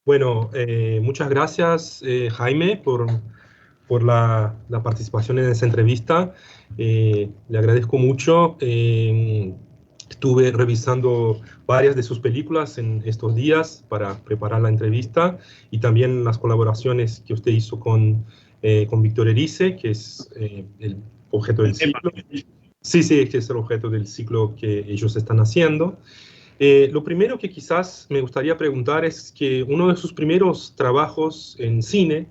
Bueno, muchas gracias, Jaime, por la participación en esa entrevista. Le agradezco mucho. Estuve revisando varias de sus películas en estos días para preparar la entrevista y también las colaboraciones que usted hizo con Víctor Erice, que es el objeto del El tema. ciclo. Sí, sí, que es el objeto del ciclo que ellos están haciendo. Lo primero que quizás me gustaría preguntar es que uno de sus primeros trabajos en cine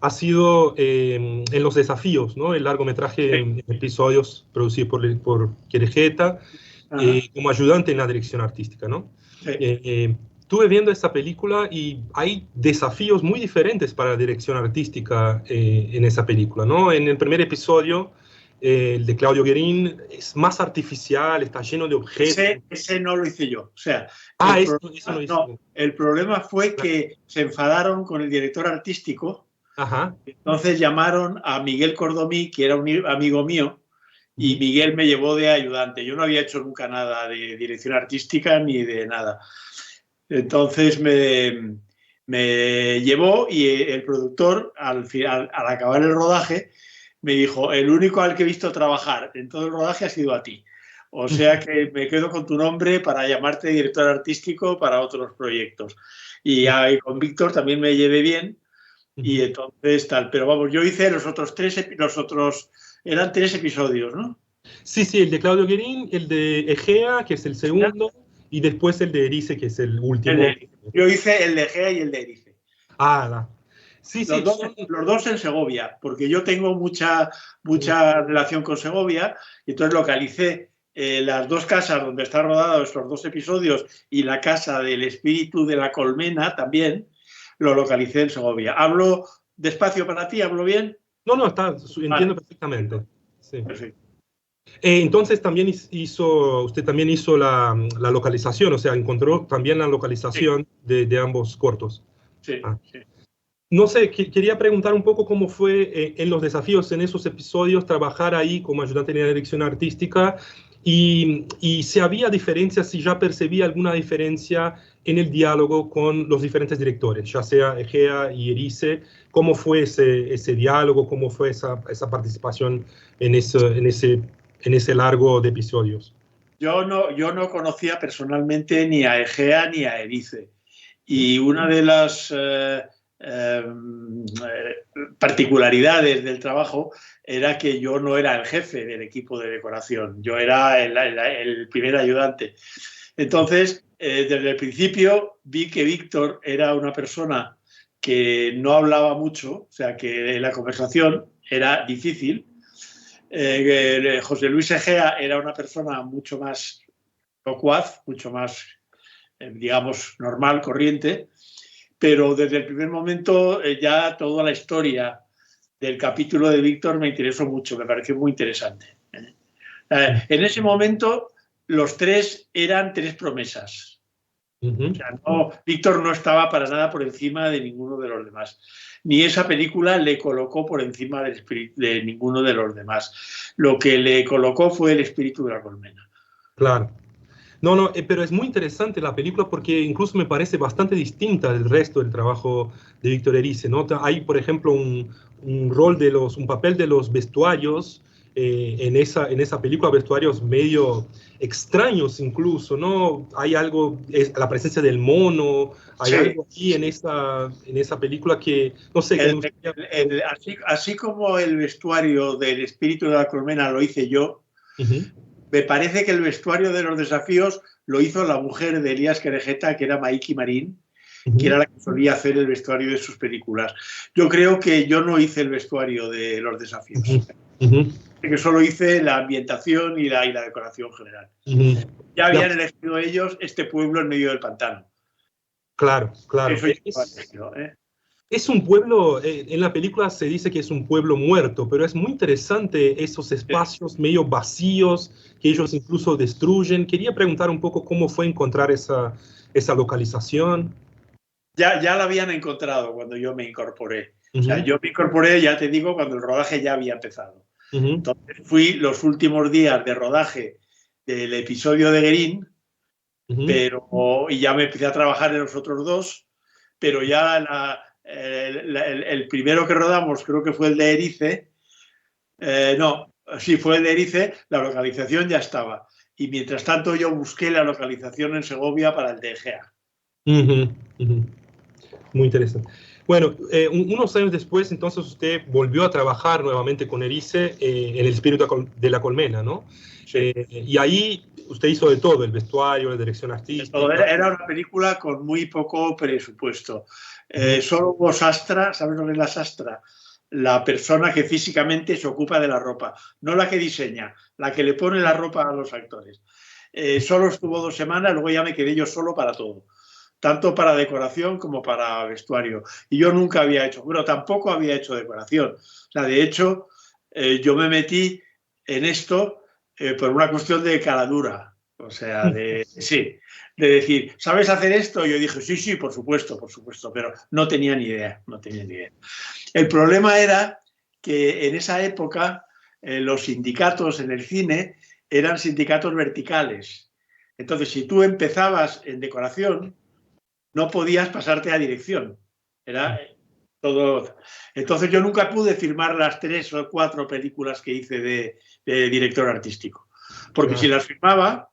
ha sido en Los Desafíos, ¿no? El largometraje Sí. en episodios producido por Querejeta, como ayudante en la dirección artística, ¿no? Sí. Estuve viendo esta película y hay desafíos muy diferentes para la dirección artística en esa película, ¿no? En el primer episodio, el de Claudio Guerin, es más artificial, está lleno de objetos. Ese no lo hice yo. O sea, Eso no hizo. el problema fue que se enfadaron con el director artístico. Ajá. Entonces llamaron a Miguel Cordomí, que era un amigo mío, y Miguel me llevó de ayudante. Yo no había hecho nunca nada de dirección artística ni de nada. Entonces me llevó y el productor, al acabar el rodaje, me dijo: el único al que he visto trabajar en todo el rodaje ha sido a ti. O sea que me quedo con tu nombre para llamarte director artístico para otros proyectos. Y con Víctor también me llevé bien. Y entonces tal. Pero vamos, yo hice los otros eran 3 episodios, ¿no? Sí, sí, el de Claudio Guerin, el de Egea, que es el segundo, y después el de Erice, que es el último. Yo hice el de Egea y el de Erice. Sí, sí, los dos en Segovia, porque yo tengo mucha relación con Segovia, y entonces localicé las 2 casas donde están rodados estos 2 episodios y la casa del espíritu de la colmena también, lo localicé en Segovia. ¿Hablo despacio para ti? ¿Hablo bien? No, entiendo perfectamente. Sí. Perfecto. Entonces usted también hizo la localización, o sea, encontró también la localización de ambos cortos. Sí, sí. No sé, quería preguntar un poco cómo fue en los desafíos en esos episodios trabajar ahí como ayudante en la dirección artística y si había diferencias, si ya percibía alguna diferencia en el diálogo con los diferentes directores, ya sea Egea y Erice, cómo fue ese diálogo, cómo fue esa participación en ese largo de episodios. Yo no conocía personalmente ni a Egea ni a Erice. Y una de las particularidades del trabajo era que yo no era el jefe del equipo de decoración, yo era el primer ayudante. Entonces, desde el principio vi que Víctor era una persona que no hablaba mucho, o sea, que la conversación era difícil. José Luis Egea era una persona mucho más locuaz, mucho más, digamos, normal, corriente, pero desde el primer momento ya toda la historia del capítulo de Víctor me interesó mucho, me pareció muy interesante. En ese momento los 3 eran 3 promesas. O sea, Víctor no estaba para nada por encima de ninguno de los demás. Ni esa película le colocó por encima de ninguno de los demás. Lo que le colocó fue el espíritu de la colmena. Claro. No, pero es muy interesante la película porque incluso me parece bastante distinta del resto del trabajo de Víctor Erice, ¿no? Hay, por ejemplo, un papel de los vestuarios en esa película, vestuarios medio extraños incluso, ¿no? Hay algo, la presencia del mono, hay algo aquí en esa película que, no sé. Así como el vestuario del espíritu de la colmena lo hice yo, me parece que el vestuario de los desafíos lo hizo la mujer de Elías Querejeta, que era Maiki Marín, que era la que solía hacer el vestuario de sus películas. Yo creo que yo no hice el vestuario de los desafíos, que solo hice la ambientación y la decoración general. Ya habían elegido ellos este pueblo en medio del pantano. Claro. Eso es un pueblo, en la película se dice que es un pueblo muerto, pero es muy interesante esos espacios medio vacíos que ellos incluso destruyen. Quería preguntar un poco cómo fue encontrar esa localización. Ya la habían encontrado cuando yo me incorporé. O sea, yo me incorporé, ya te digo, cuando el rodaje ya había empezado. Entonces fui los últimos días de rodaje del episodio de Guerin, y ya me empecé a trabajar en los otros 2, pero ya el primero que rodamos, creo que fue el de Erice, no, sí, fue el de Erice, la localización ya estaba. Y mientras tanto yo busqué la localización en Segovia para el de Egea. Muy interesante. Bueno, unos años después, entonces usted volvió a trabajar nuevamente con Erice en El espíritu de la colmena, ¿no? Sí. Y ahí usted hizo de todo, el vestuario, la dirección artística. Era una película con muy poco presupuesto. Solo hubo sastra, ¿sabes lo que es la sastra? La persona que físicamente se ocupa de la ropa, no la que diseña, la que le pone la ropa a los actores. Solo estuvo 2 semanas, luego ya me quedé yo solo para todo, tanto para decoración como para vestuario. Y yo nunca había hecho, bueno, tampoco había hecho decoración. O sea, de hecho, yo me metí en esto por una cuestión de caradura. O sea, sí, de decir, ¿sabes hacer esto? Y yo dije, sí, sí, por supuesto, pero no tenía ni idea, no tenía ni idea. El problema era que en esa época los sindicatos en el cine eran sindicatos verticales. Entonces, si tú empezabas en decoración, no podías pasarte a dirección. Era todo. Entonces, yo nunca pude filmar las 3 o 4 películas que hice de director artístico. Porque si las filmaba,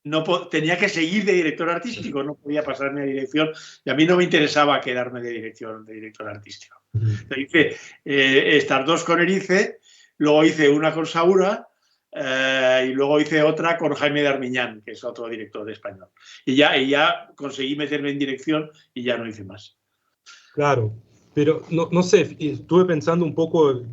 no tenía que seguir de director artístico, no podía pasarme a dirección. Y a mí no me interesaba quedarme de director artístico. Entonces, hice estas 2 con Erice, luego hice una con Saura, y luego hice otra con Jaime de Armiñán, que es otro director español. Y ya conseguí meterme en dirección y ya no hice más. Claro, pero no sé, estuve pensando un poco,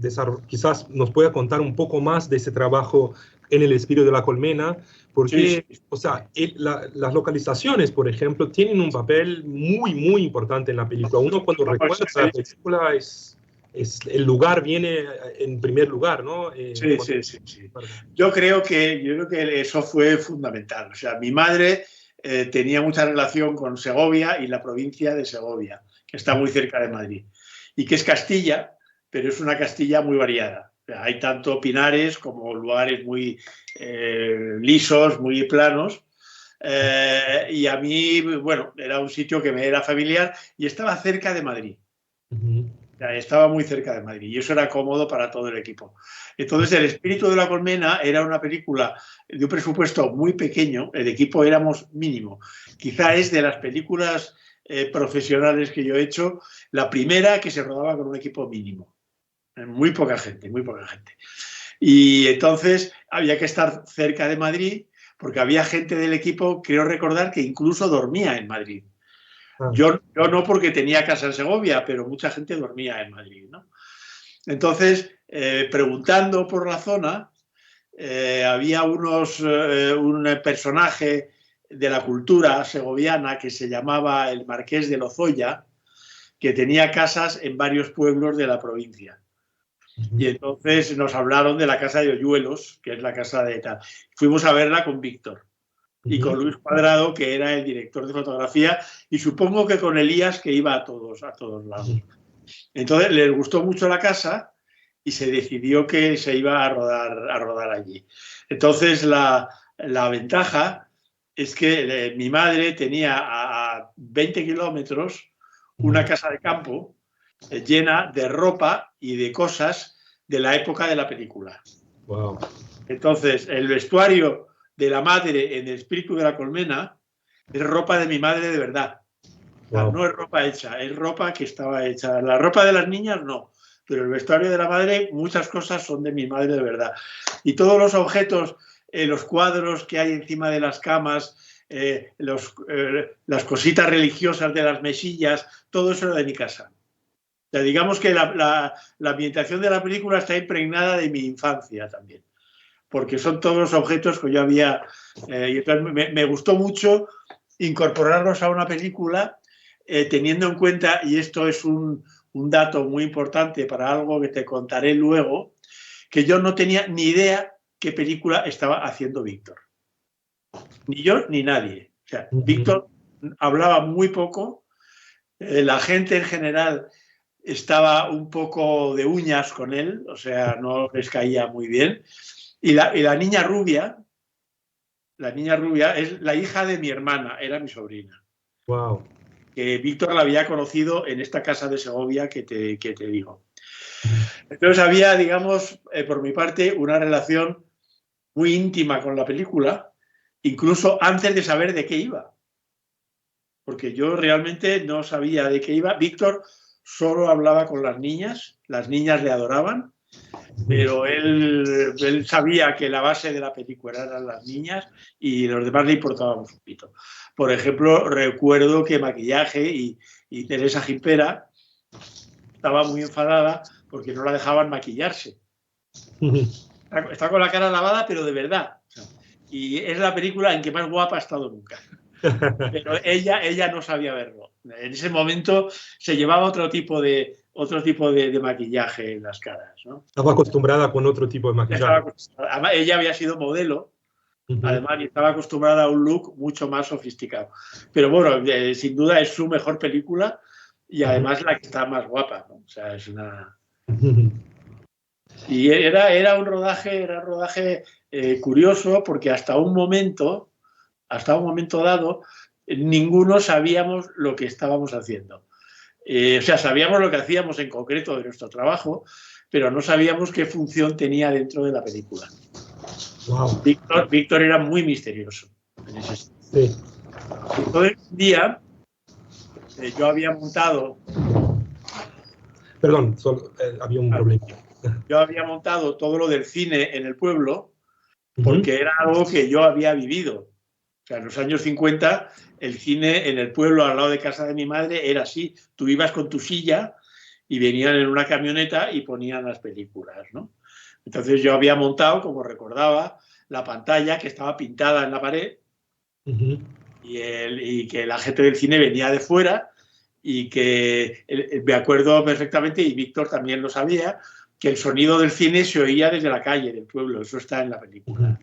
quizás nos pueda contar un poco más de ese trabajo en El espíritu de la colmena, porque, Sí. o sea, las localizaciones, por ejemplo, tienen un papel muy, muy importante en la película. Uno cuando recuerda la película el lugar viene en primer lugar, ¿no? Sí. Yo creo que eso fue fundamental. O sea, mi madre tenía mucha relación con Segovia y la provincia de Segovia, que está muy cerca de Madrid, y que es Castilla, pero es una Castilla muy variada. O sea, hay tanto pinares como lugares muy lisos, muy planos. Y a mí, bueno, era un sitio que me era familiar y estaba cerca de Madrid. Estaba muy cerca de Madrid y eso era cómodo para todo el equipo. Entonces, El espíritu de la colmena era una película de un presupuesto muy pequeño, el equipo éramos mínimo. Quizá es de las películas profesionales que yo he hecho, la primera que se rodaba con un equipo mínimo. Muy poca gente, muy poca gente. Y entonces había que estar cerca de Madrid porque había gente del equipo, creo recordar, que incluso dormía en Madrid. Yo no, porque tenía casa en Segovia, pero mucha gente dormía en Madrid, ¿no? Entonces, preguntando por la zona, había un personaje de la cultura segoviana que se llamaba el Marqués de Lozoya, que tenía casas en varios pueblos de la provincia. Y entonces nos hablaron de la casa de Hoyuelos, que es la casa de tal. Fuimos a verla con Víctor y con Luis Cuadrado, que era el director de fotografía, y supongo que con Elías, que iba a todos lados. Entonces les gustó mucho la casa y se decidió que se iba a rodar allí. Entonces la ventaja es que mi madre tenía a 20 kilómetros una casa de campo llena de ropa y de cosas de la época de la película. Wow. Entonces, el vestuario de la madre en El espíritu de la colmena es ropa de mi madre de verdad. Wow. No es ropa hecha, es ropa que estaba hecha. La ropa de las niñas no, pero el vestuario de la madre, muchas cosas son de mi madre de verdad. Y todos los objetos, los cuadros que hay encima de las camas, las cositas religiosas de las mesillas, todo eso era de mi casa. O sea, digamos que la ambientación de la película está impregnada de mi infancia también, porque son todos los objetos que yo había... y entonces me gustó mucho incorporarlos a una película teniendo en cuenta, y esto es un dato muy importante para algo que te contaré luego, que yo no tenía ni idea qué película estaba haciendo Víctor. Ni yo ni nadie. O sea, Víctor hablaba muy poco, la gente en general estaba un poco de uñas con él, o sea, no les caía muy bien. Y la niña rubia es la hija de mi hermana, era mi sobrina. Wow. que Víctor la había conocido en esta casa de Segovia que te digo. Entonces había, digamos, por mi parte, una relación muy íntima con la película, incluso antes de saber de qué iba. Porque yo realmente no sabía de qué iba. Víctor solo hablaba con las niñas le adoraban, pero él sabía que la base de la película eran las niñas y los demás le importábamos un poquito. Por ejemplo, recuerdo que Maquillaje y Teresa Gimpera estaba muy enfadada porque no la dejaban maquillarse. Está con la cara lavada, pero de verdad. Y es la película en que más guapa ha estado nunca. Pero ella no sabía verlo. En ese momento se llevaba otro tipo de maquillaje en las caras, ¿no? Estaba acostumbrada con otro tipo de maquillaje. Además, ella había sido modelo, además, y estaba acostumbrada a un look mucho más sofisticado. Pero bueno, sin duda es su mejor película y además la que está más guapa, ¿no? O sea, es una... Y era un rodaje curioso porque hasta un momento dado, ninguno sabíamos lo que estábamos haciendo. O sea, sabíamos lo que hacíamos en concreto de nuestro trabajo, pero no sabíamos qué función tenía dentro de la película. Wow. Víctor era muy misterioso en ese sentido. Sí. Entonces, un día, yo había montado... Perdón, había un problema. Yo había montado todo lo del cine en el pueblo porque era algo que yo había vivido. O sea, en los años 50, el cine en el pueblo, al lado de casa de mi madre, era así. Tú ibas con tu silla y venían en una camioneta y ponían las películas, ¿no? Entonces yo había montado, como recordaba, la pantalla que estaba pintada en la pared y que la gente del cine venía de fuera y que, me acuerdo perfectamente, y Víctor también lo sabía, que el sonido del cine se oía desde la calle del pueblo. Eso está en la película.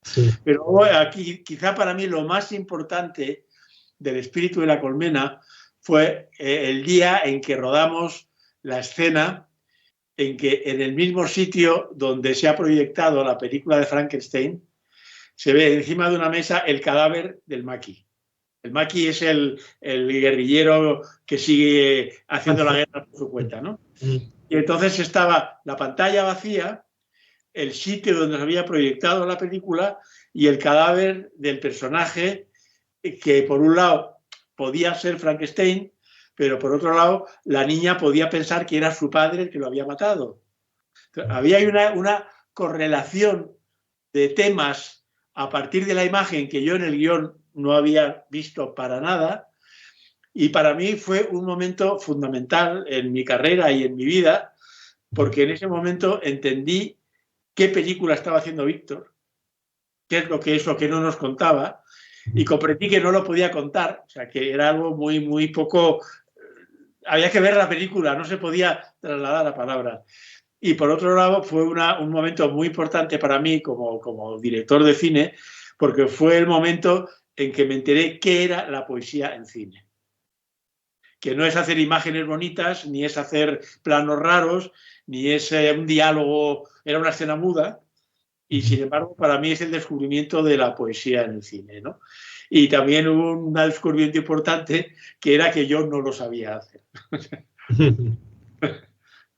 Sí. Pero aquí, quizá para mí lo más importante del Espíritu de la Colmena fue el día en que rodamos la escena en que en el mismo sitio donde se ha proyectado la película de Frankenstein se ve encima de una mesa el cadáver del Maki. El Maki es el guerrillero que sigue haciendo la guerra por su cuenta, ¿no? Y entonces estaba la pantalla vacía, el sitio donde se había proyectado la película y el cadáver del personaje que por un lado podía ser Frankenstein, pero por otro lado la niña podía pensar que era su padre el que lo había matado. Entonces, había una correlación de temas a partir de la imagen que yo en el guión no había visto para nada, y para mí fue un momento fundamental en mi carrera y en mi vida, porque en ese momento entendí qué película estaba haciendo Víctor, qué es lo que no nos contaba, y comprendí que no lo podía contar, o sea, que era algo muy poco... Había que ver la película, no se podía trasladar a palabras. Y por otro lado, fue un momento muy importante para mí como director de cine, porque fue el momento en que me enteré qué era la poesía en cine. Que no es hacer imágenes bonitas, ni es hacer planos raros, ni es un diálogo, era una escena muda, y sin embargo para mí es el descubrimiento de la poesía en el cine, ¿no? Y también hubo un descubrimiento importante que era que yo no lo sabía hacer.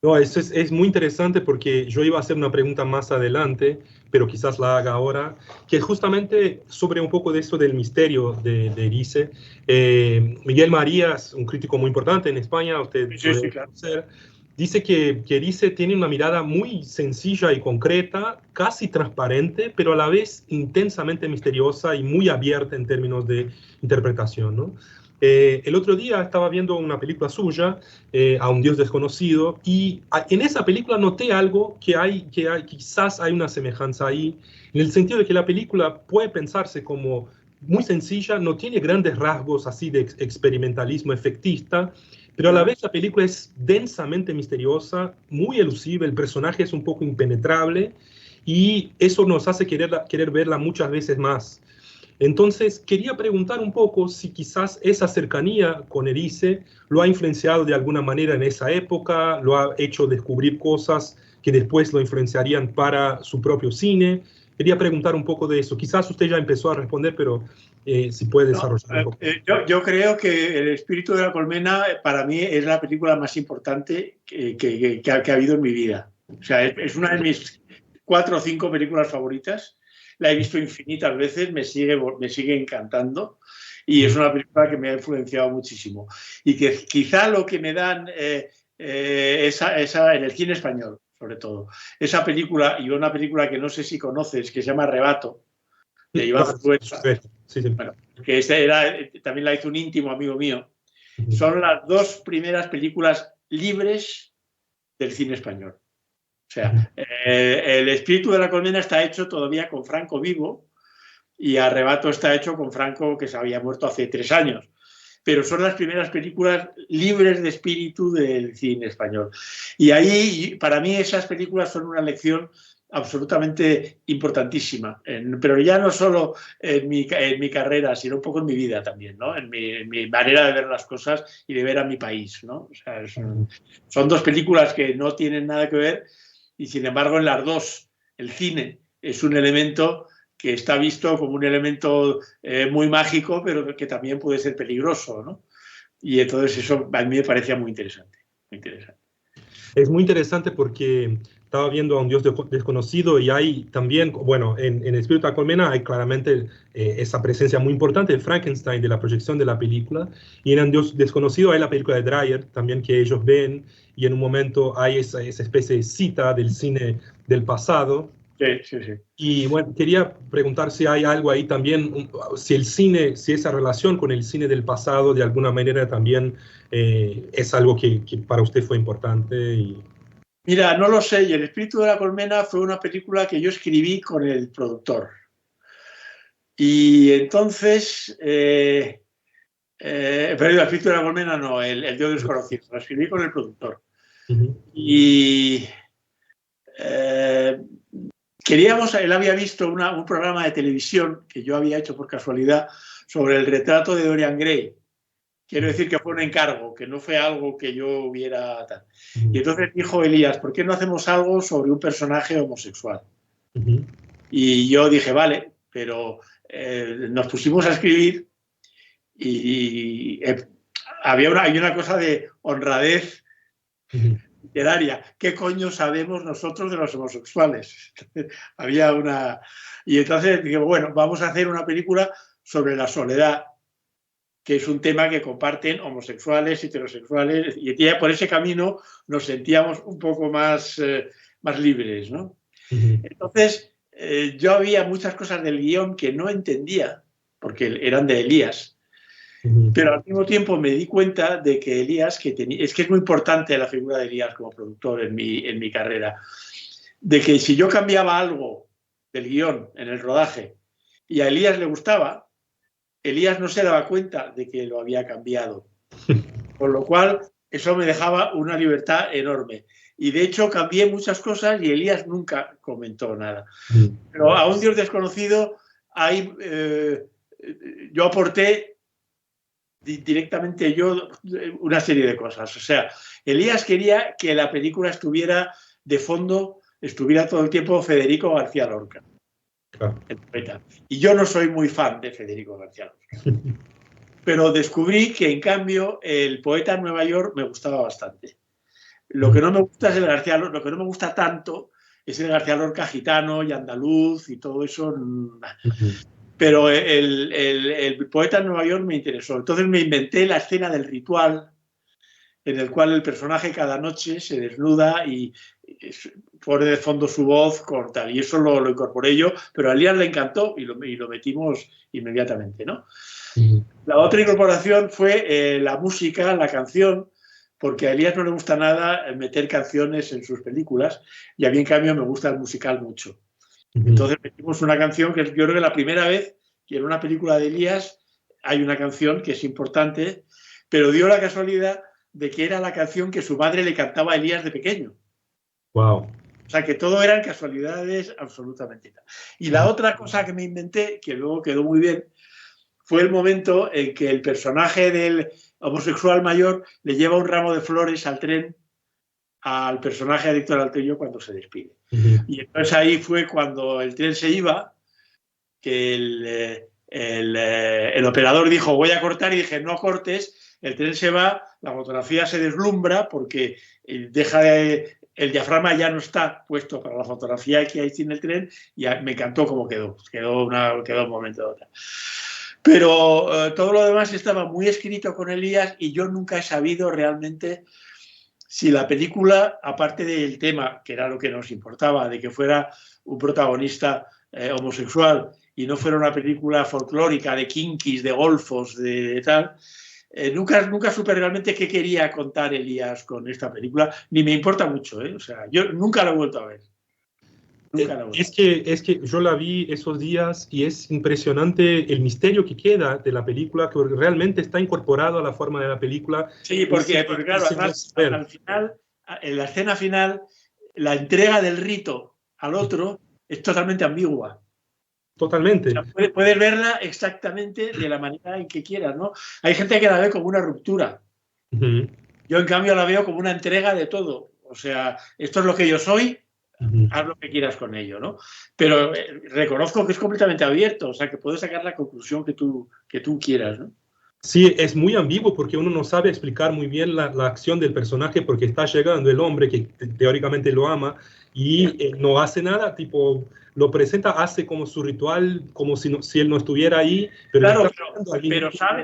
No, eso es muy interesante porque yo iba a hacer una pregunta más adelante, pero quizás la haga ahora, que es justamente sobre un poco de esto del misterio de Erice. Miguel Marías, un crítico muy importante en España, usted puede conocer, dice que Erice tiene una mirada muy sencilla y concreta, casi transparente, pero a la vez intensamente misteriosa y muy abierta en términos de interpretación, ¿no? El otro día estaba viendo una película suya, A un Dios desconocido, y en esa película noté algo quizás hay una semejanza ahí, en el sentido de que la película puede pensarse como muy sencilla, no tiene grandes rasgos así de experimentalismo efectista, pero a la vez la película es densamente misteriosa, muy elusiva, el personaje es un poco impenetrable, y eso nos hace querer verla muchas veces más. Entonces, quería preguntar un poco si quizás esa cercanía con Erice lo ha influenciado de alguna manera en esa época, lo ha hecho descubrir cosas que después lo influenciarían para su propio cine. Quería preguntar un poco de eso. Quizás usted ya empezó a responder, pero si puede No, desarrollar un poco. yo creo que El espíritu de la colmena para mí es la película más importante que ha habido en mi vida. O sea, es una de mis 4 o 5 películas favoritas. La he visto infinitas veces, me sigue encantando y es una película que me ha influenciado muchísimo. Y que quizá lo que me dan en el cine español, sobre todo, esa película, y una película que no sé si conoces, que se llama Arrebato, de Iván Zulueta. Sí, sí. Bueno, que también la hizo un íntimo amigo mío. Son las 2 primeras películas libres del cine español. O sea, El espíritu de la colmena está hecho todavía con Franco vivo y Arrebato está hecho con Franco que se había muerto hace 3 años. Pero son las primeras películas libres de espíritu del cine español. Y ahí, para mí, esas películas son una lección absolutamente importantísima, pero ya no solo en mi carrera, sino un poco en mi vida también, ¿no? En mi manera de ver las cosas y de ver a mi país, ¿no? O sea, son 2 películas que no tienen nada que ver y, sin embargo, en las 2 el cine es un elemento que está visto como un elemento muy mágico, pero que también puede ser peligroso, ¿no? Y entonces eso a mí me parecía muy interesante, muy interesante. Es muy interesante porque estaba viendo a un Dios desconocido y hay también, bueno, en Espíritu de la Colmena hay claramente esa presencia muy importante de Frankenstein, de la proyección de la película, y en un Dios desconocido hay la película de Dreyer también que ellos ven, y en un momento hay esa especie de cita del cine del pasado. Sí, sí, sí. Y bueno, quería preguntar si hay algo ahí también, si el cine, si esa relación con el cine del pasado de alguna manera también es algo que para usted fue importante. Mira, no lo sé, y El espíritu de la colmena fue una película que yo escribí con el productor. Y entonces, pero El espíritu de la colmena no, el Dios desconocido, la escribí con el productor. Y él había visto un programa de televisión que yo había hecho por casualidad sobre el retrato de Dorian Gray. Quiero decir que fue un encargo, que no fue algo que yo hubiera... Y entonces dijo Elías, ¿por qué no hacemos algo sobre un personaje homosexual? Y yo dije, vale, pero nos pusimos a escribir y hay una cosa de honradez literaria. ¿Qué coño sabemos nosotros de los homosexuales? Había una... Y entonces dije, bueno, vamos a hacer una película sobre la soledad, que es un tema que comparten homosexuales, heterosexuales, y ya por ese camino nos sentíamos un poco más libres, ¿no? Entonces, yo había muchas cosas del guión que no entendía, porque eran de Elías, pero al mismo tiempo me di cuenta de que Elías, es que es muy importante la figura de Elías como productor en mi carrera, de que si yo cambiaba algo del guión en el rodaje y a Elías le gustaba, Elías no se daba cuenta de que lo había cambiado. Con lo cual, eso me dejaba una libertad enorme. Y de hecho, cambié muchas cosas y Elías nunca comentó nada. Pero a Un Dios desconocido, yo aporté directamente yo una serie de cosas. O sea, Elías quería que la película estuviera de fondo, estuviera todo el tiempo Federico García Lorca. Claro. Y yo no soy muy fan de Federico García Lorca. Pero descubrí que, en cambio, el poeta en Nueva York me gustaba bastante. Lo que no me gusta es lo que no me gusta tanto es el García Lorca gitano y andaluz y todo eso. Pero el poeta en Nueva York me interesó. Entonces me inventé la escena del ritual en el cual el personaje cada noche se desnuda y pone de fondo su voz con tal. Y eso lo incorporé yo, pero a Elías le encantó y lo metimos inmediatamente, ¿no? La otra incorporación fue la música, la canción, porque a Elías no le gusta nada meter canciones en sus películas y a mí, en cambio, me gusta el musical mucho. Entonces metimos una canción que yo creo que la primera vez que en una película de Elías hay una canción que es importante, pero dio la casualidad de que era la canción que su madre le cantaba a Elías de pequeño. Wow. O sea, que todo eran casualidades absolutamente. Y la otra cosa que me inventé, que luego quedó muy bien, fue el momento en que el personaje del homosexual mayor le lleva un ramo de flores al tren al personaje de Héctor Altoyo cuando se despide. Y entonces ahí fue cuando el tren se iba, que el operador dijo, voy a cortar, y dije, no cortes, el tren se va, la fotografía se deslumbra porque el diafragma ya no está puesto para la fotografía que hay sin el tren, y me encantó cómo quedó un momento de otra. Pero todo lo demás estaba muy escrito con Elías, y yo nunca he sabido realmente si la película, aparte del tema, que era lo que nos importaba, de que fuera un protagonista homosexual y no fuera una película folclórica de kinkis, de golfos, de tal, nunca supe realmente qué quería contar Elías con esta película, ni me importa mucho, ¿eh? O sea, yo nunca la he vuelto a ver. Es que yo la vi esos días y es impresionante el misterio que queda de la película, que realmente está incorporado a la forma de la película. Sí, porque claro, además, al final, en la escena final, la entrega del rito al otro es totalmente ambigua. Totalmente. O sea, puedes verla exactamente de la manera en que quieras, ¿no? Hay gente que la ve como una ruptura. Yo, en cambio, la veo como una entrega de todo. O sea, esto es lo que yo soy, haz lo que quieras con ello, ¿no? Pero reconozco que es completamente abierto, o sea, que puedes sacar la conclusión que tú quieras, ¿no? Sí, es muy ambiguo porque uno no sabe explicar muy bien la acción del personaje, porque está llegando el hombre que teóricamente lo ama y no hace nada, tipo, lo presenta, hace como su ritual, como si él no estuviera ahí. Claro,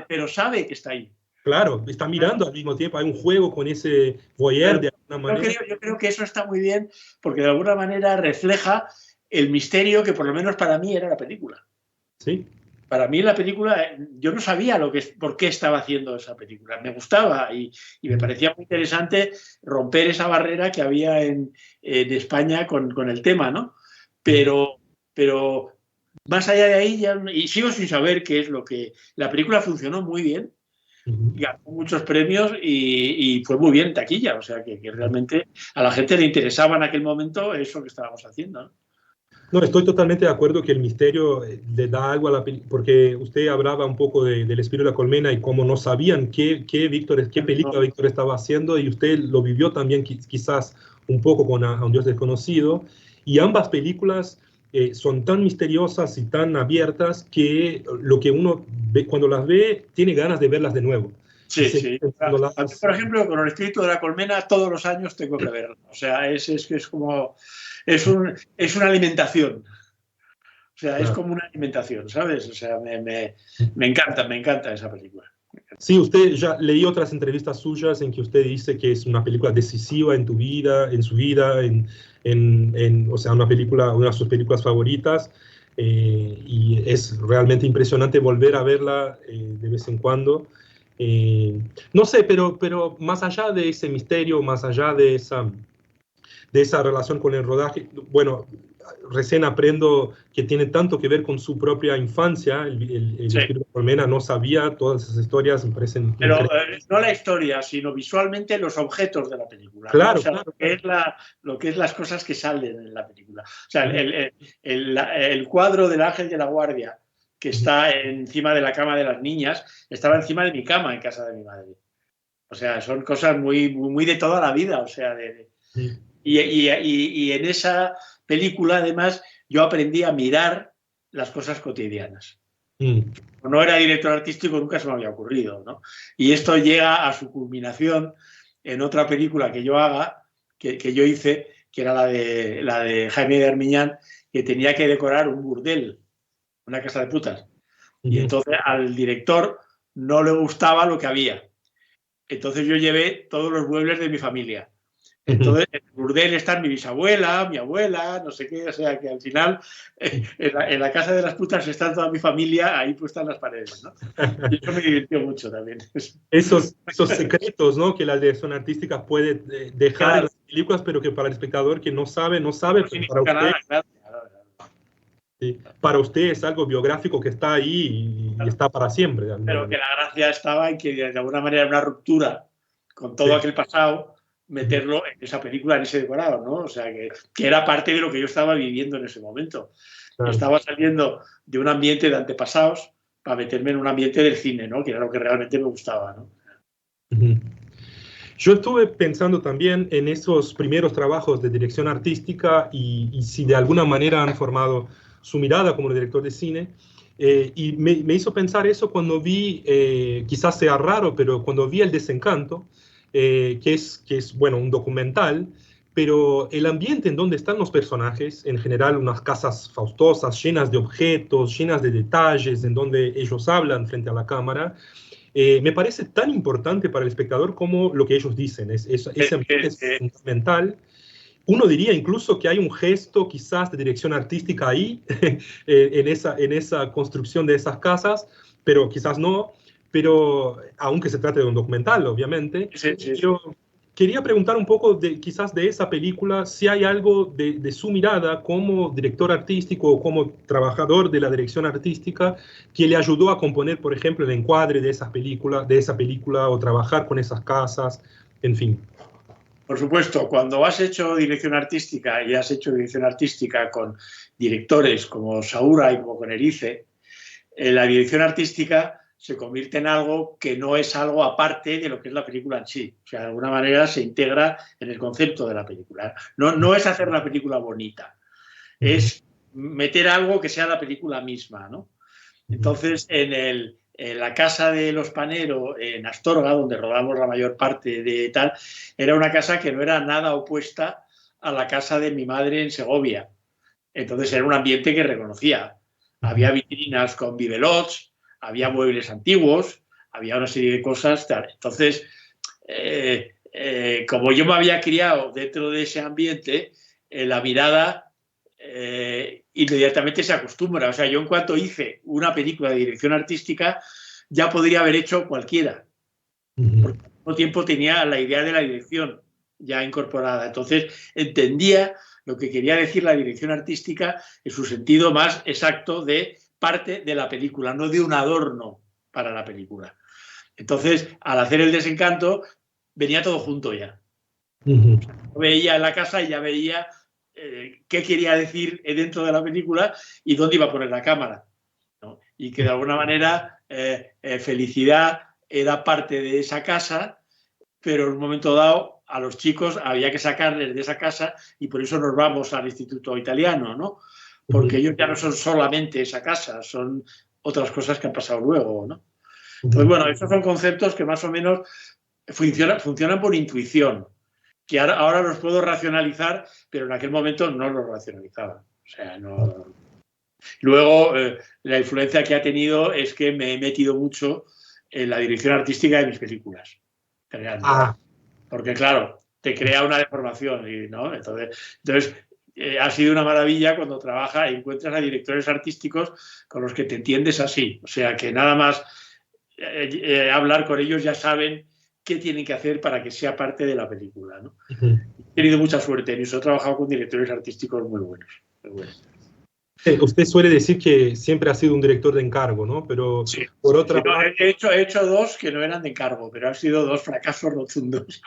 pero sabe que está ahí. Claro, está mirando al mismo tiempo, hay un juego con ese voyeur de alguna manera. Yo creo que eso está muy bien, porque de alguna manera refleja el misterio que por lo menos para mí era la película. Sí. Para mí la película, yo no sabía por qué estaba haciendo esa película. Me gustaba y me parecía muy interesante romper esa barrera que había en España con el tema, ¿no? Pero más allá de ahí, y sigo sin saber qué es lo que... La película funcionó muy bien, ganó muchos premios y fue muy bien en taquilla. O sea, que realmente a la gente le interesaba en aquel momento eso que estábamos haciendo, ¿no? No, estoy totalmente de acuerdo que el misterio le da algo a la película, porque usted hablaba un poco del espíritu de la colmena y cómo no sabían qué película Víctor estaba haciendo, y usted lo vivió también quizás un poco con A un Dios desconocido, y ambas películas son tan misteriosas y tan abiertas que lo que uno ve, cuando las ve, tiene ganas de verlas de nuevo. Sí, sí. Por ejemplo, con el espíritu de la colmena todos los años tengo que verlo. O sea, es como... Es una alimentación. O sea, es como una alimentación, ¿sabes? O sea, me encanta esa película. Sí, usted ya leí otras entrevistas suyas en que usted dice que es una película decisiva en su vida, o sea, una de sus películas favoritas, y es realmente impresionante volver a verla de vez en cuando. No sé, pero más allá de ese misterio, más allá de esa relación con el rodaje, bueno, recién aprendo que tiene tanto que ver con su propia infancia, el espíritu de colmena, no sabía todas esas historias, me parecen... Pero no la historia, sino visualmente los objetos de la película. Claro, ¿no? O sea, claro. lo que es las cosas que salen en la película. O sea, el cuadro del ángel de la guardia, que está encima de la cama de las niñas, estaba encima de mi cama en casa de mi madre. O sea, son cosas muy de toda la vida, o sea, y en esa película, además, yo aprendí a mirar las cosas cotidianas. No era director artístico, nunca se me había ocurrido, ¿no? Y esto llega a su culminación en otra película que yo yo hice, que era la de Jaime de Armiñán, que tenía que decorar un burdel, una casa de putas. Y entonces al director no le gustaba lo que había. Entonces yo llevé todos los muebles de mi familia. Entonces, en el burdel están mi bisabuela, mi abuela, no sé qué, o sea que al final en la casa de las putas está toda mi familia ahí puestas en las paredes, ¿no? Y eso me divirtió mucho también. Esos secretos, ¿no? Que la dirección artística puede dejar en las películas, pero que para el espectador que no sabe, no pero significa nada, claro. Sí, para usted es algo biográfico que está ahí y está para siempre. Pero que la gracia estaba en que de alguna manera era una ruptura con todo aquel pasado, meterlo en esa película, en ese decorado, ¿no? O sea, que era parte de lo que yo estaba viviendo en ese momento. Claro. Estaba saliendo de un ambiente de antepasados para meterme en un ambiente del cine, ¿no? Que era lo que realmente me gustaba, ¿no? Yo estuve pensando también en esos primeros trabajos de dirección artística y si de alguna manera han formado su mirada como director de cine. Y me hizo pensar eso cuando vi, quizás sea raro, pero cuando vi El Desencanto, que es, bueno, un documental, pero el ambiente en donde están los personajes, en general unas casas faustosas, llenas de objetos, llenas de detalles, en donde ellos hablan frente a la cámara, me parece tan importante para el espectador como lo que ellos dicen. Ese ambiente es fundamental. Uno diría incluso que hay un gesto quizás de dirección artística ahí, en esa construcción de esas casas, pero quizás no, pero aunque se trate de un documental, obviamente. Sí, sí, sí. Yo quería preguntar un poco quizás de esa película, si hay algo de su mirada como director artístico o como trabajador de la dirección artística que le ayudó a componer, por ejemplo, el encuadre de esa película o trabajar con esas casas, en fin. Por supuesto, cuando has hecho dirección artística y has hecho dirección artística con directores como Saura y como con Erice, la dirección artística se convierte en algo que no es algo aparte de lo que es la película en sí. O sea, de alguna manera se integra en el concepto de la película. No es hacer la película bonita, es meter algo que sea la película misma, ¿no? Entonces, en la casa de los Panero, en Astorga, donde rodamos la mayor parte de tal, era una casa que no era nada opuesta a la casa de mi madre en Segovia. Entonces era un ambiente que reconocía. Había vitrinas con bibelots, había muebles antiguos, había una serie de cosas. Tal. Entonces, como yo me había criado dentro de ese ambiente, la mirada inmediatamente se acostumbra. O sea, yo en cuanto hice una película de dirección artística, ya podría haber hecho cualquiera. Porque al mismo tiempo tenía la idea de la dirección ya incorporada. Entonces, entendía lo que quería decir la dirección artística en su sentido más exacto de parte de la película, no de un adorno para la película. Entonces, al hacer El Desencanto, venía todo junto ya. Yo veía en la casa y ya veía qué quería decir dentro de la película y dónde iba a poner la cámara, ¿no? Y que de alguna manera Felicidad era parte de esa casa, pero en un momento dado a los chicos había que sacarles de esa casa y por eso nos vamos al Instituto Italiano, ¿no? Porque ellos ya no son solamente esa casa, son otras cosas que han pasado luego, ¿no? Entonces, bueno, esos son conceptos que más o menos funcionan por intuición, que ahora los puedo racionalizar, pero en aquel momento no los racionalizaba. O sea, no... Luego, la influencia que ha tenido es que me he metido mucho en la dirección artística de mis películas. Porque, claro, te crea una deformación, ¿no? Entonces ha sido una maravilla cuando trabajas y encuentras a directores artísticos con los que te entiendes así. O sea, que nada más hablar con ellos ya saben qué tienen que hacer para que sea parte de la película, ¿no? He tenido mucha suerte en eso. He trabajado con directores artísticos muy buenos. Muy buenos. Usted suele decir que siempre ha sido un director de encargo, ¿no? Pero sí, por otra parte... he hecho dos que no eran de encargo, pero han sido dos fracasos rotundos.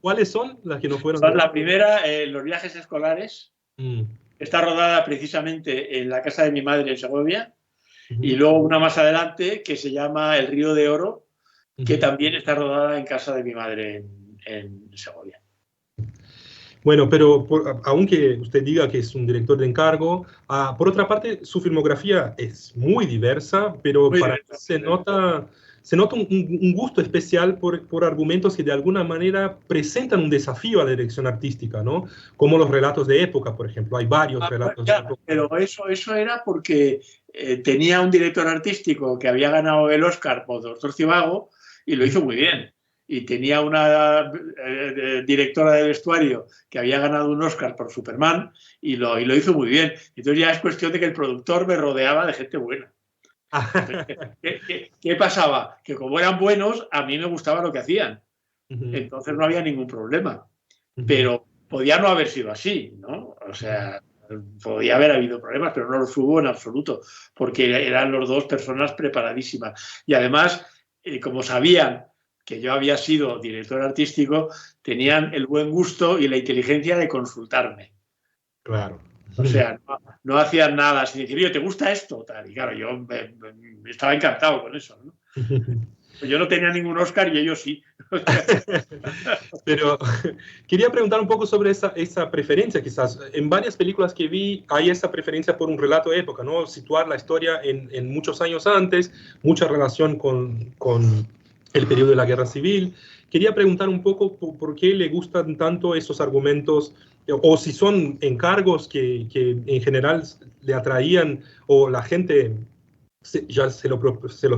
¿Cuáles son las que no fueron? Son la primera, Los viajes escolares. Está rodada precisamente en la casa de mi madre en Segovia. Y luego una más adelante que se llama El río de oro, que también está rodada en casa de mi madre en Segovia. Bueno, pero aunque usted diga que es un director de encargo, por otra parte, su filmografía es muy diversa, pero para mí se nota un gusto especial por argumentos que de alguna manera presentan un desafío a la dirección artística, ¿no? Como los relatos de época, por ejemplo. Hay varios relatos de época. Pero eso era porque tenía un director artístico que había ganado el Oscar por Doctor Zivago y lo hizo muy bien. Y tenía una directora de vestuario que había ganado un Oscar por Superman y lo hizo muy bien. Entonces ya es cuestión de que el productor me rodeaba de gente buena. Entonces, ¿qué pasaba? Que como eran buenos, a mí me gustaba lo que hacían. Entonces no había ningún problema. Pero podía no haber sido así, ¿no? O sea, podía haber habido problemas, pero no los hubo en absoluto, porque eran los dos personas preparadísimas. Y además, como sabían que yo había sido director artístico, tenían el buen gusto y la inteligencia de consultarme. Claro. O sea, no hacían nada sin decir, oye, ¿te gusta esto? Tal. Y claro, yo estaba encantado con eso, ¿no? Yo no tenía ningún Oscar y ellos sí. Pero quería preguntar un poco sobre esa preferencia, quizás. En varias películas que vi hay esa preferencia por un relato de época, ¿no? Situar la historia en muchos años antes, mucha relación con el periodo de la Guerra Civil. Quería preguntar un poco por qué le gustan tanto esos argumentos, o si son encargos que en general le atraían o la gente ya se lo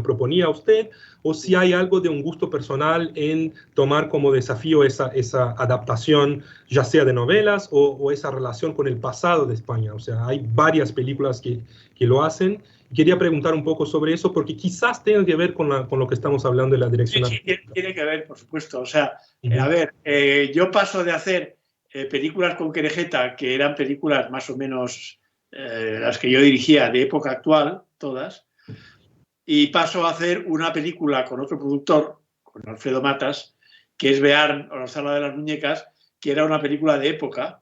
proponía a usted, o si hay algo de un gusto personal en tomar como desafío esa adaptación, ya sea de novelas o esa relación con el pasado de España. O sea, hay varias películas que lo hacen. Quería preguntar un poco sobre eso, porque quizás tenga que ver con lo que estamos hablando de la dirección Sí, artística. tiene que ver, por supuesto. O sea, a ver, yo paso de hacer películas con Querejeta, que eran películas más o menos las que yo dirigía de época actual, todas, y paso a hacer una película con otro productor, con Alfredo Matas, que es Bearn o la Sala de las Muñecas, que era una película de época.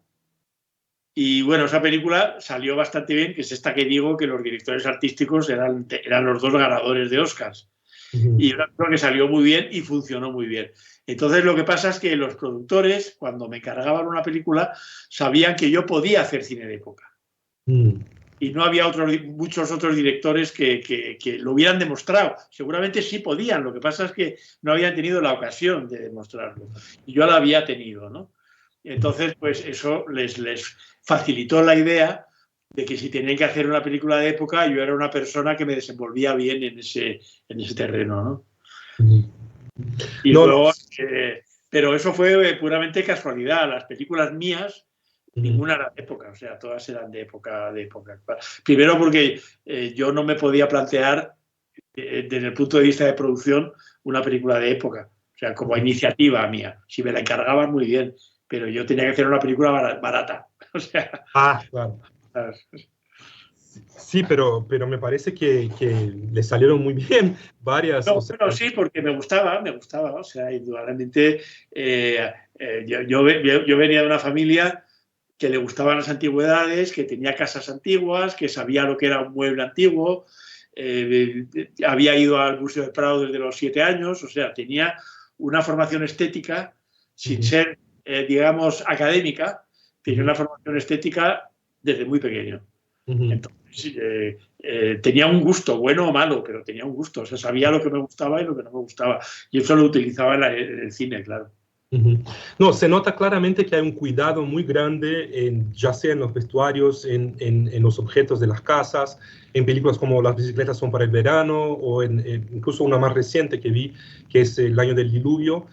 Y bueno, esa película salió bastante bien, que es esta que digo que los directores artísticos eran los dos ganadores de Oscars. Y yo creo que salió muy bien y funcionó muy bien. Entonces lo que pasa es que los productores, cuando me encargaban una película, sabían que yo podía hacer cine de época. Y no había muchos otros directores que lo hubieran demostrado. Seguramente sí podían, lo que pasa es que no habían tenido la ocasión de demostrarlo. Y yo la había tenido, ¿no? Entonces, pues eso les facilitó la idea de que si tenían que hacer una película de época, yo era una persona que me desenvolvía bien en ese terreno, ¿no? Y No, luego, pero eso fue puramente casualidad. Las películas mías, ninguna era de época, o sea, todas eran de época actual. Primero porque yo no me podía plantear, desde el punto de vista de producción, una película de época, o sea, como iniciativa mía. Si me la encargaban, muy bien, pero yo tenía que hacer una película barata. O sea, claro. Sí, pero me parece que le salieron muy bien varias. no, O sea, bueno, sí, porque me gustaba, o sea, indudablemente yo venía de una familia que le gustaban las antigüedades, que tenía casas antiguas, que sabía lo que era un mueble antiguo, había ido al Museo del Prado desde los 7 años, o sea, tenía una formación estética sin ser, digamos, académica, tenía una formación estética desde muy pequeño. Entonces, tenía un gusto, bueno o malo, pero tenía un gusto, o sea, sabía lo que me gustaba y lo que no me gustaba, y eso lo utilizaba en el cine, claro. No, se nota claramente que hay un cuidado muy grande, ya sea en los vestuarios, en los objetos de las casas, en películas como Las bicicletas son para el verano, o incluso una más reciente que vi, que es El año del diluvio.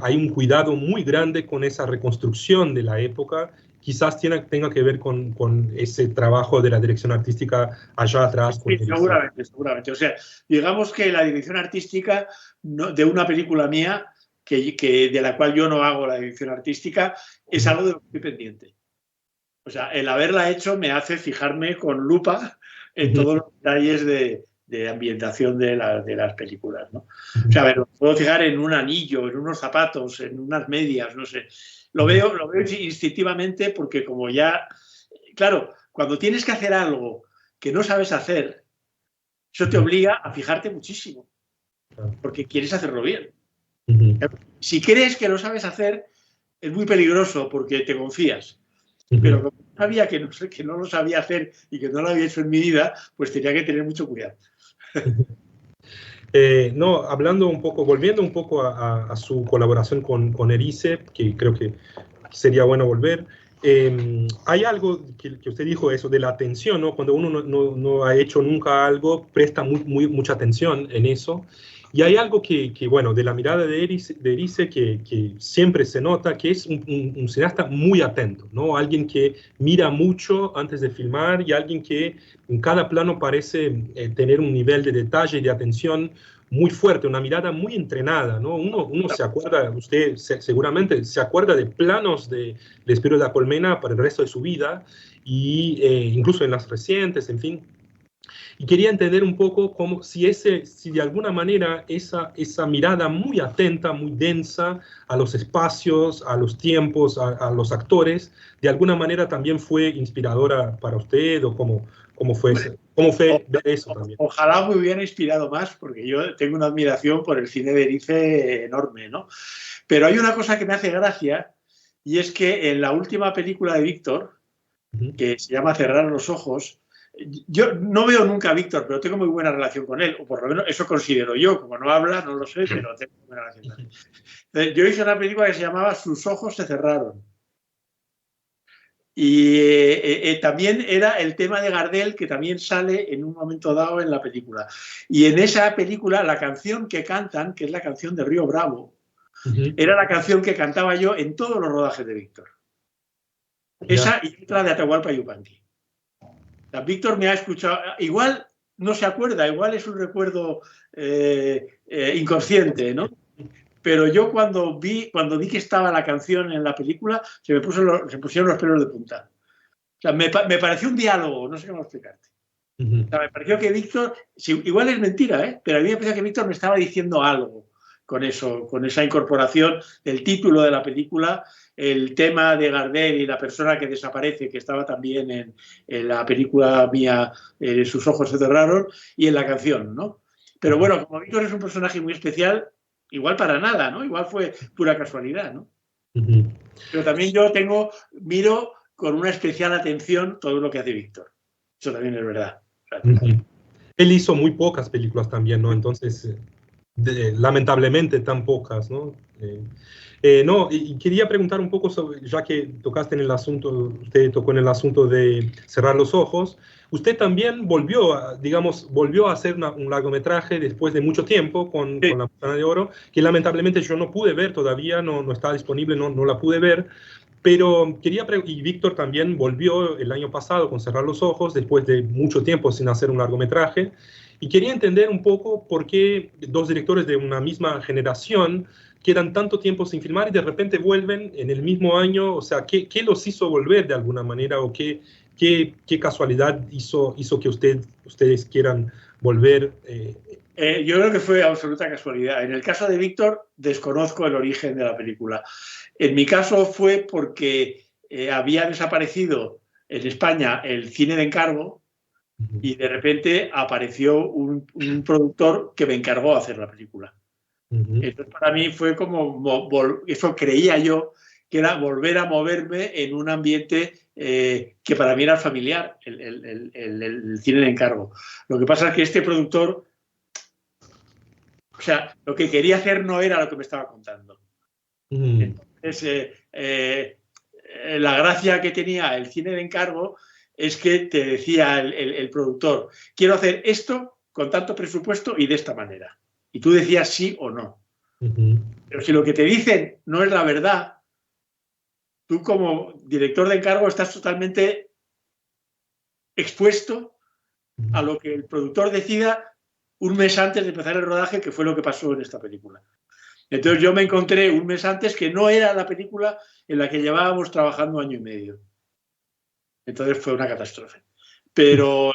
Hay un cuidado muy grande con esa reconstrucción de la época. Quizás tenga que ver con ese trabajo de la dirección artística allá atrás. Sí, seguramente. O sea, digamos que la dirección artística de una película mía, de la cual yo no hago la dirección artística, es algo de lo que estoy pendiente. O sea, el haberla hecho me hace fijarme con lupa en todos los detalles de ambientación de las películas, ¿no? O sea, a ver, lo puedo fijar en un anillo, en unos zapatos, en unas medias, no sé. Lo veo instintivamente porque como ya... Claro, cuando tienes que hacer algo que no sabes hacer, eso te obliga a fijarte muchísimo, porque quieres hacerlo bien. Si crees que lo sabes hacer, es muy peligroso porque te confías. Pero como sabía que no lo sabía hacer y que no lo había hecho en mi vida, pues tenía que tener mucho cuidado. No, hablando un poco, volviendo un poco a su colaboración con Erice, que creo que sería bueno volver. Hay algo que usted dijo, eso de la atención, ¿no? Cuando uno no ha hecho nunca algo, presta mucha atención en eso. Y hay algo bueno, de la mirada de Erice que siempre se nota, que es un cineasta muy atento, ¿no? Alguien que mira mucho antes de filmar y alguien que en cada plano parece tener un nivel de detalle y de atención muy fuerte, una mirada muy entrenada, ¿no? Uno se acuerda, usted seguramente se acuerda de planos de El Espíritu de la Colmena para el resto de su vida, y incluso en las recientes, en fin. Y quería entender un poco si de alguna manera esa mirada muy atenta, muy densa a los espacios, a los tiempos, a los actores, de alguna manera también fue inspiradora para usted, o cómo ¿Cómo fue ver eso también? Ojalá me hubiera inspirado más, porque yo tengo una admiración por el cine de Erice enorme, ¿no? Pero hay una cosa que me hace gracia, y es que en la última película de Víctor, que se llama Cerrar los ojos, yo no veo nunca a Víctor, pero tengo muy buena relación con él, o por lo menos eso considero yo. Como no habla, no lo sé, pero tengo buena relación con él. Yo hice una película que se llamaba Sus ojos se cerraron. Y también era el tema de Gardel, que también sale en un momento dado en la película. Y en esa película, la canción que cantan, que es la canción de Río Bravo, era la canción que cantaba yo en todos los rodajes de Víctor. Esa y otra de Atahualpa Yupanqui. Víctor me ha escuchado, igual no se acuerda, igual es un recuerdo inconsciente, ¿no? Pero yo cuando vi que estaba la canción en la película, se pusieron los pelos de punta. O sea, me pareció un diálogo, no sé cómo explicarte. O sea, me pareció que Víctor, igual es mentira, pero a mí me pareció que Víctor me estaba diciendo algo con eso, con esa incorporación del título de la película, el tema de Gardel y la persona que desaparece, que estaba también en la película mía, Sus ojos se cerraron, y en la canción, ¿no? Pero bueno, como Víctor es un personaje muy especial, igual para nada, ¿no? Igual fue pura casualidad, ¿no? Pero también yo miro con una especial atención todo lo que hace Víctor. Eso también es verdad. Él hizo muy pocas películas también, ¿no? Entonces, lamentablemente tan pocas, ¿no? No, y quería preguntar un poco sobre, ya que tocaste en el asunto, usted tocó en el asunto de Cerrar los ojos, usted también volvió a hacer un largometraje después de mucho tiempo con La Manzana de Oro, que lamentablemente yo no pude ver todavía, no está disponible, no la pude ver, pero y Víctor también volvió el año pasado con Cerrar los Ojos, después de mucho tiempo sin hacer un largometraje, y quería entender un poco por qué dos directores de una misma generación quedan tanto tiempo sin filmar y de repente vuelven en el mismo año. O sea, ¿qué los hizo volver de alguna manera o qué casualidad hizo que ustedes quieran volver? Yo creo que fue absoluta casualidad. En el caso de Víctor, desconozco el origen de la película. En mi caso fue porque había desaparecido en España el cine de encargo y de repente apareció un productor que me encargó hacer la película. Entonces para mí fue como, eso creía yo, que era volver a moverme en un ambiente que para mí era familiar, el cine de encargo. Lo que pasa es que este productor, o sea, lo que quería hacer no era lo que me estaba contando. Entonces, la gracia que tenía el cine de encargo es que te decía el productor, quiero hacer esto con tanto presupuesto y de esta manera. Y tú decías sí o no. Pero si lo que te dicen no es la verdad, tú como director de encargo estás totalmente expuesto a lo que el productor decida un mes antes de empezar el rodaje, que fue lo que pasó en esta película. Entonces yo me encontré un mes antes que no era la película en la que llevábamos trabajando 1 año y medio. Entonces fue una catástrofe. Pero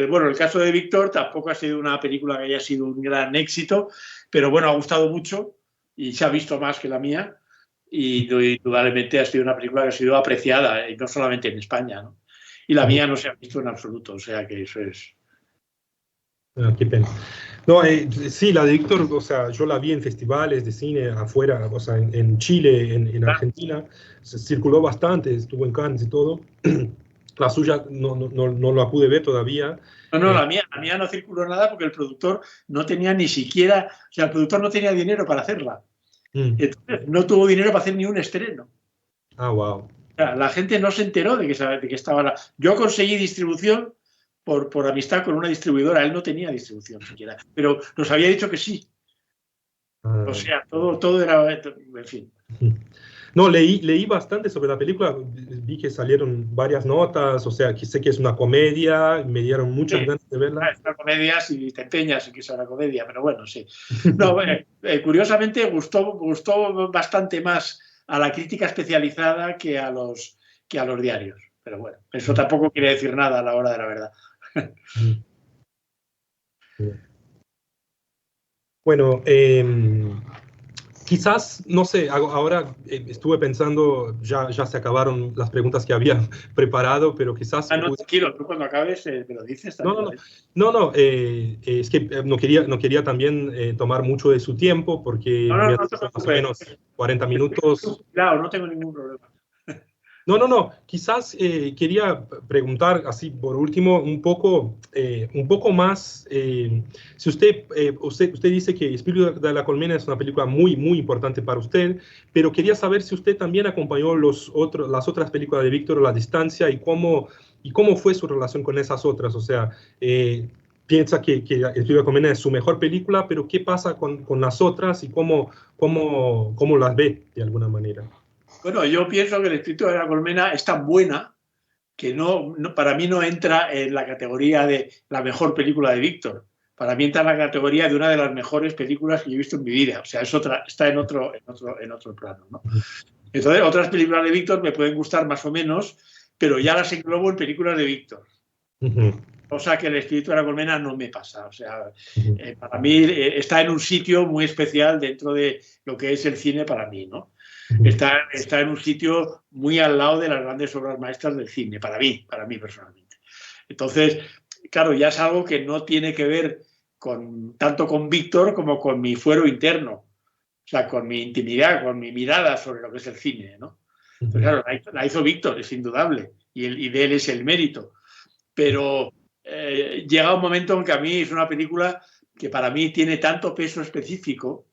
bueno, el caso de Víctor tampoco ha sido una película que haya sido un gran éxito, pero bueno, ha gustado mucho y se ha visto más que la mía y indudablemente ha sido una película que ha sido apreciada, y no solamente en España, ¿no? Y la mía no se ha visto en absoluto, o sea que eso es... Qué pena. No, sí, la de Víctor, o sea, yo la vi en festivales de cine afuera, o sea, en Chile, en Argentina, se circuló bastante, estuvo en Cannes y todo. La suya no la pude ver todavía. No, la mía no circuló nada porque el productor no tenía ni siquiera, o sea, el productor no tenía dinero para hacerla. Entonces, no tuvo dinero para hacer ni un estreno. Wow. O sea, la gente no se enteró de que estaba la... Yo conseguí distribución por amistad con una distribuidora, él no tenía distribución siquiera, pero nos había dicho que sí. O sea, todo era, en fin. No, leí bastante sobre la película, vi que salieron varias notas, o sea, que sé que es una comedia, me dieron muchas ganas de verla. Es una comedia si te empeñas en que sea una comedia, pero bueno, sí. No, curiosamente gustó bastante más a la crítica especializada que a los diarios. Pero bueno, eso tampoco quiere decir nada a la hora de la verdad. Bueno, Quizás, no sé, ahora estuve pensando, ya se acabaron las preguntas que había preparado, pero quizás... No, tranquilo, tú cuando acabes me lo dices también. No, es que no quería también tomar mucho de su tiempo, porque No me ha te dicho más o preocupes. menos 40 minutos. Claro, no tengo ningún problema. No, quizás quería preguntar, así por último, un poco más, si usted dice que Espíritu de la Colmena es una película muy, muy importante para usted, pero quería saber si usted también acompañó las otras películas de Víctor, La Distancia, y cómo fue su relación con esas otras. O sea, piensa que Espíritu de la Colmena es su mejor película, pero ¿qué pasa con las otras y cómo las ve de alguna manera? Bueno, yo pienso que El Espíritu de la Colmena es tan buena que para mí no entra en la categoría de la mejor película de Víctor. Para mí entra en la categoría de una de las mejores películas que yo he visto en mi vida. O sea, está en otro plano, ¿no? Entonces, otras películas de Víctor me pueden gustar más o menos, pero ya las englobo en películas de Víctor. Cosa que El Espíritu de la Colmena no me pasa. O sea, para mí está en un sitio muy especial dentro de lo que es el cine para mí, ¿no? Está en un sitio muy al lado de las grandes obras maestras del cine, para mí personalmente. Entonces, claro, ya es algo que no tiene que ver tanto con Víctor como con mi fuero interno, o sea, con mi intimidad, con mi mirada sobre lo que es el cine, ¿no? Entonces, claro, la hizo Víctor, es indudable, y de él es el mérito. Pero llega un momento en que a mí es una película que para mí tiene tanto peso específico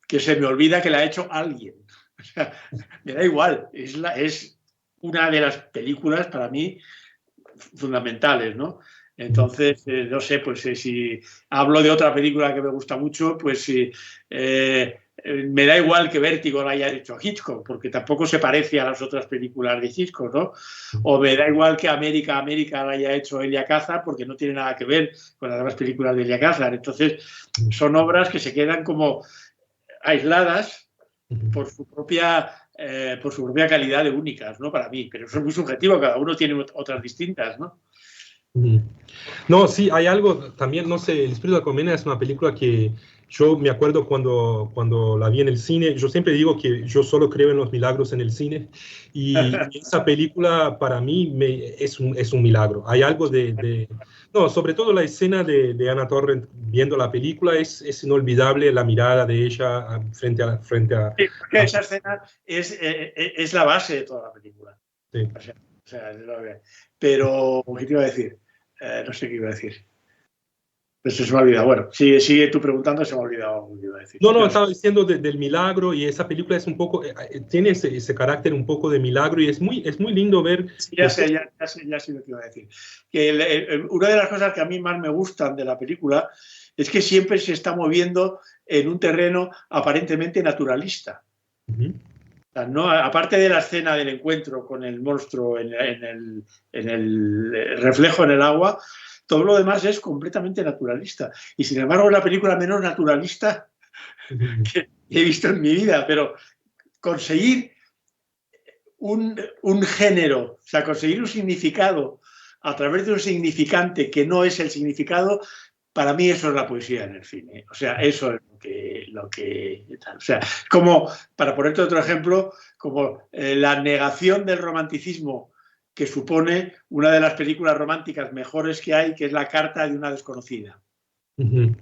que se me olvida que la ha hecho alguien. O sea, me da igual, es una de las películas para mí fundamentales, ¿no? Entonces, no sé, pues si hablo de otra película que me gusta mucho, pues me da igual que Vértigo la haya hecho a Hitchcock, porque tampoco se parece a las otras películas de Hitchcock, ¿no? O me da igual que América la haya hecho Elia Kazan, porque no tiene nada que ver con las demás películas de Elia Kazan. Entonces, son obras que se quedan como aisladas por su propia calidad de únicas, ¿no? Para mí, pero eso es muy subjetivo, cada uno tiene otras distintas, ¿no? No, sí, hay algo también, no sé, El Espíritu de la Colmena es una película que yo me acuerdo cuando la vi en el cine. Yo siempre digo que yo solo creo en los milagros en el cine, y esa película para mí es un milagro. Hay algo no, sobre todo la escena de Anna Torrent viendo la película es inolvidable, la mirada de ella frente a... Sí, porque esa escena es la base de toda la película. Sí. O sea, pero, ¿qué te iba a decir? No sé qué iba a decir. Pues se me ha olvidado. Bueno, sigue tú preguntando, se me ha olvidado lo que iba a decir. No, estaba diciendo del milagro, y esa película es un poco, tiene ese carácter un poco de milagro, y es muy lindo ver... Sí, ya sé lo que iba a decir. Que una de las cosas que a mí más me gustan de la película es que siempre se está moviendo en un terreno aparentemente naturalista. O sea, no, aparte de la escena del encuentro con el monstruo en el reflejo en el agua, todo lo demás es completamente naturalista. Y sin embargo es la película menos naturalista que he visto en mi vida. Pero conseguir un género, o sea, conseguir un significado a través de un significante que no es el significado, para mí eso es la poesía en el cine. O sea, eso es lo que tal. O sea, como, para ponerte otro ejemplo, como la negación del romanticismo que supone una de las películas románticas mejores que hay, que es La carta de una desconocida. ¿No?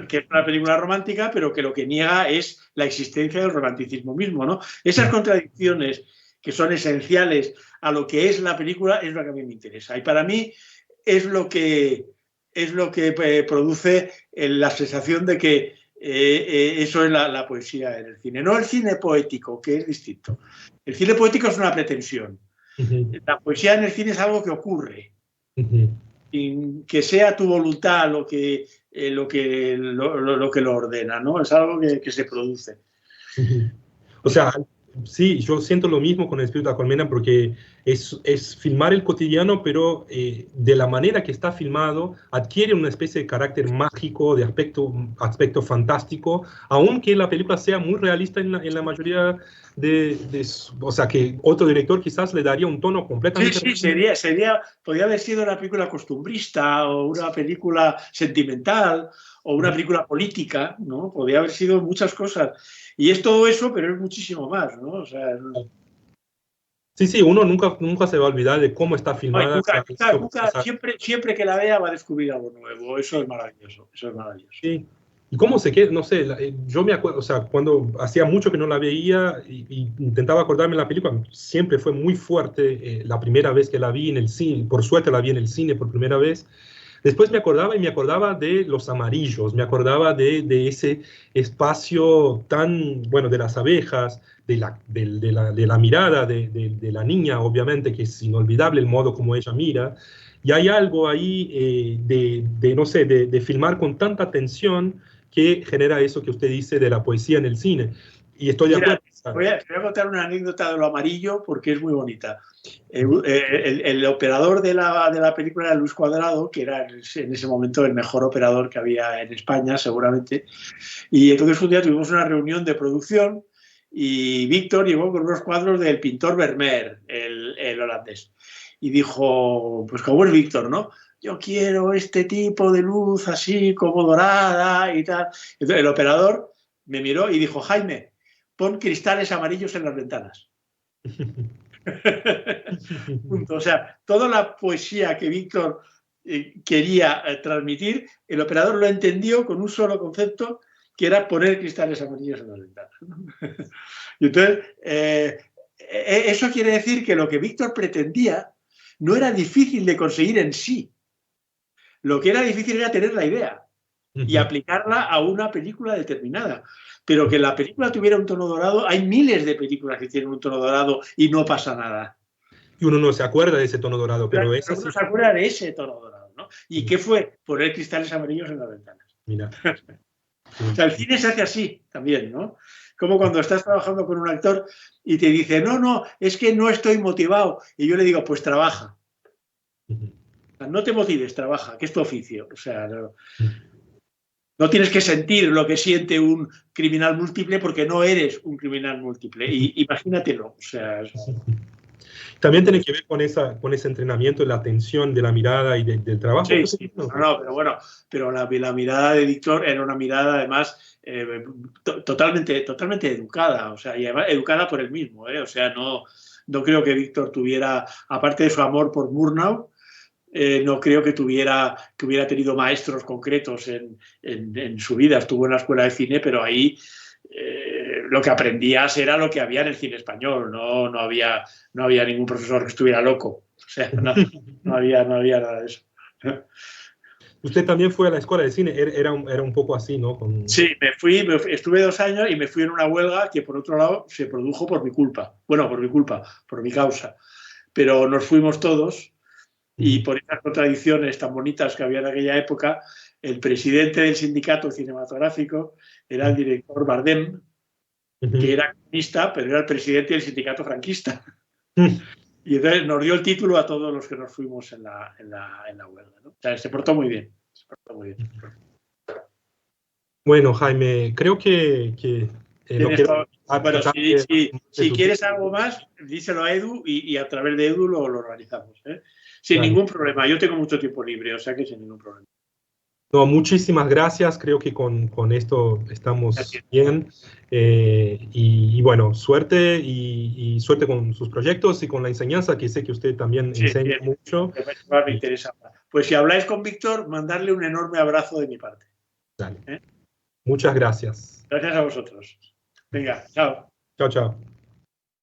Que es una película romántica, pero que lo que niega es la existencia del romanticismo mismo, ¿no? Esas contradicciones que son esenciales a lo que es la película es lo que a mí me interesa. Y para mí es lo que produce la sensación de que eso es la poesía en el cine. No el cine poético, que es distinto. El cine poético es una pretensión. La poesía en el cine es algo que ocurre. Sin que sea tu voluntad lo que lo ordena, ¿no? Es algo que se produce. O sea, sí, yo siento lo mismo con El Espíritu de la Colmena, porque es filmar el cotidiano, pero de la manera que está filmado adquiere una especie de carácter mágico, de aspecto fantástico, aunque la película sea muy realista en la mayoría o sea, que otro director quizás le daría un tono completamente... Sí, podría haber sido una película costumbrista o una película sentimental o una película política, ¿no? Podría haber sido muchas cosas. Y es todo eso, pero es muchísimo más, ¿no? O sea, Sí, sí, uno nunca se va a olvidar de cómo está ay, filmada. siempre que la vea va a descubrir algo nuevo. Eso es maravilloso, eso es maravilloso. Sí. ¿Y cómo se queda? No sé, yo me acuerdo, o sea, cuando hacía mucho que no la veía y intentaba acordarme de la película, siempre fue muy fuerte la primera vez que la vi en el cine, por suerte la vi en el cine por primera vez. Después me acordaba de los amarillos, me acordaba de ese espacio tan, bueno, de las abejas, de la mirada de la niña, obviamente, que es inolvidable el modo como ella mira. Y hay algo ahí no sé, de filmar con tanta atención que genera eso que usted dice de la poesía en el cine. Y estoy de Mira, acuerdo. te voy a contar una anécdota de lo amarillo porque es muy bonita. El operador de la película era Luis Cuadrado, que era en ese momento el mejor operador que había en España, seguramente. Y entonces un día tuvimos una reunión de producción y Víctor llegó con unos cuadros del pintor Vermeer, el holandés. Y dijo, pues como es Víctor, ¿no? Yo quiero este tipo de luz así como dorada y tal. Entonces el operador me miró y dijo, Jaime, pon cristales amarillos en las ventanas. Punto. O sea, toda la poesía que Víctor quería transmitir, el operador lo entendió con un solo concepto, que era poner cristales amarillos en las ventanas. Y entonces, eso quiere decir que lo que Víctor pretendía no era difícil de conseguir en sí. Lo que era difícil era tener la idea y aplicarla a una película determinada. Pero que la película tuviera un tono dorado, hay miles de películas que tienen un tono dorado y no pasa nada. Y uno no se acuerda de ese tono dorado, pero es Pero así. uno se acuerda de ese tono dorado, ¿no? ¿Y qué fue? Poner cristales amarillos en las ventanas. Mira. O sea, el cine se hace así también, ¿no? Como cuando estás trabajando con un actor y te dice, no, es que no estoy motivado. Y yo le digo, pues trabaja. O sea, no te motives, trabaja, que es tu oficio. O sea, no tienes que sentir lo que siente un criminal múltiple porque no eres un criminal múltiple. Y imagínatelo. O sea, también tiene que ver con ese entrenamiento, la atención de la mirada y del trabajo. sí, sí. No, pero bueno, pero la mirada de Víctor era una mirada además totalmente educada, o sea, y además educada por él mismo, o sea, no creo que Víctor tuviera, aparte de su amor por Murnau, no creo que hubiera tenido maestros concretos en su vida. Estuvo en la escuela de cine, pero ahí lo que aprendías era lo que había en el cine español. No había ningún profesor que estuviera loco. O sea, no había nada de eso. Usted también fue a la escuela de cine, era un poco así, ¿no? Sí, estuve 2 años y me fui en una huelga que por otro lado se produjo por mi culpa. Bueno, por mi causa. Pero nos fuimos todos. Y por esas contradicciones tan bonitas que había en aquella época, el presidente del sindicato cinematográfico era el director Bardem, que era comunista, pero era el presidente del sindicato franquista. Y entonces nos dio el título a todos los que nos fuimos en la huelga, ¿no? O sea, se portó muy bien. Bueno, Jaime, creo que no quiero... Bueno, si quieres algo más, díselo a Edu y a través de Edu lo organizamos. Sin ningún problema. Yo tengo mucho tiempo libre, o sea que sin ningún problema. No, muchísimas gracias. Creo que con esto estamos bien. Y bueno, suerte y suerte con sus proyectos y con la enseñanza, que sé que usted también enseña mucho. Me interesa. Pues si habláis con Víctor, mandarle un enorme abrazo de mi parte. Dale. Muchas gracias. Gracias a vosotros. Venga, chao. Chao, chao.